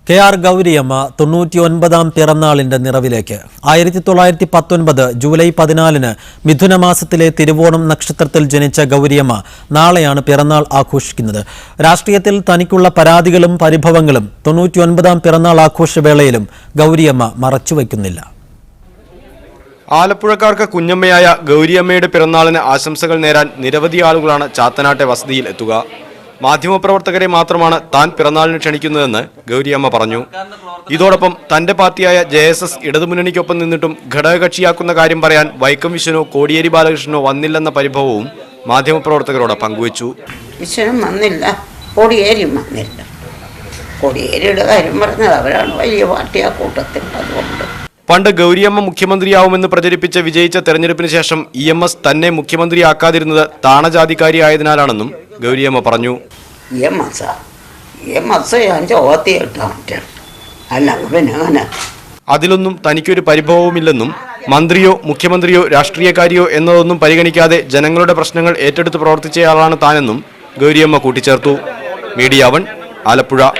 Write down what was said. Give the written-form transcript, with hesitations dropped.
K R. Gouriamma 99ാം പിറന്നാളിന്റെ നിറവിലേക്ക്. 1919 July 14 മിഥുനമാസത്തിലെ Thiruvonam നക്ഷത്രത്തിൽ ജനിച്ച ഗൗരിയമ്മ നാളെയാണ് പിറന്നാൾ ആഘോഷിക്കുന്നത്. രാഷ്ട്രീയത്തിൽ തനിക്കുള്ള പരാതികളും പരിഭവങ്ങളും 99ാം പിറന്നാൾ ആഘോഷവേളയിലും ഗൗരിയമ്മ മറച്ചുവെക്കുന്നില്ല. ആലപ്പുഴക്കാർക്ക് കുഞ്ഞമ്മയായ ഗൗരിയമ്മയുടെ പിറന്നാളിന് ആശംസകൾ നേരാൻ നിരവധി ആളുകളാണ് ചാത്തനാട്ടെ വസതിയിൽ എത്തുക. മാധ്യമപ്രവർത്തകരെ മാത്രമാണ് താൻ പിറന്നാളിന് ക്ഷണിക്കുന്നതെന്ന് ഗൗരിയമ്മ പറഞ്ഞു. ഇതോടൊപ്പം തന്റെ പാർട്ടിയായ JSS ഇടതുമുന്നണിക്കൊപ്പം നിന്നിട്ടും ഘടകകക്ഷിയാക്കുന്ന കാര്യം പറയാൻ വൈക്കം വിശ്വനോ കോടിയേരി ബാലകൃഷ്ണനോ വന്നില്ലെന്ന പരിഭവവും മാധ്യമപ്രവർത്തകരോട് പങ്കുവച്ചു. വിശ്വനും വന്നില്ല, കോടിയേരിയും വന്നില്ല. കോടിയേരിയുടെ കാര്യം പറഞ്ഞത് അവരാണ് വലിയ പാർട്ടി ആ കൂട്ടത്തിൽ. അതുകൊണ്ട് പണ്ട് ഗൗരിയമ്മ മുഖ്യമന്ത്രിയാവുമെന്ന് പ്രചരിപ്പിച്ച് വിജയിച്ച തെരഞ്ഞെടുപ്പിന് ശേഷം EMS തന്നെ മുഖ്യമന്ത്രിയാക്കാതിരുന്നത് താണജാതിക്കാരിയായതിനാലാണെന്നും ഗൗരിയമ്മ പറഞ്ഞു. അതിലൊന്നും തനിക്കൊരു പരിഭവവുമില്ലെന്നും മന്ത്രിയോ മുഖ്യമന്ത്രിയോ രാഷ്ട്രീയക്കാരിയോ എന്നതൊന്നും പരിഗണിക്കാതെ ജനങ്ങളുടെ പ്രശ്നങ്ങൾ ഏറ്റെടുത്ത് പ്രവർത്തിച്ചയാളാണ് താനെന്നും ഗൗരിയമ്മ കൂട്ടിച്ചേർത്തു. മീഡിയ 1 ആലപ്പുഴ.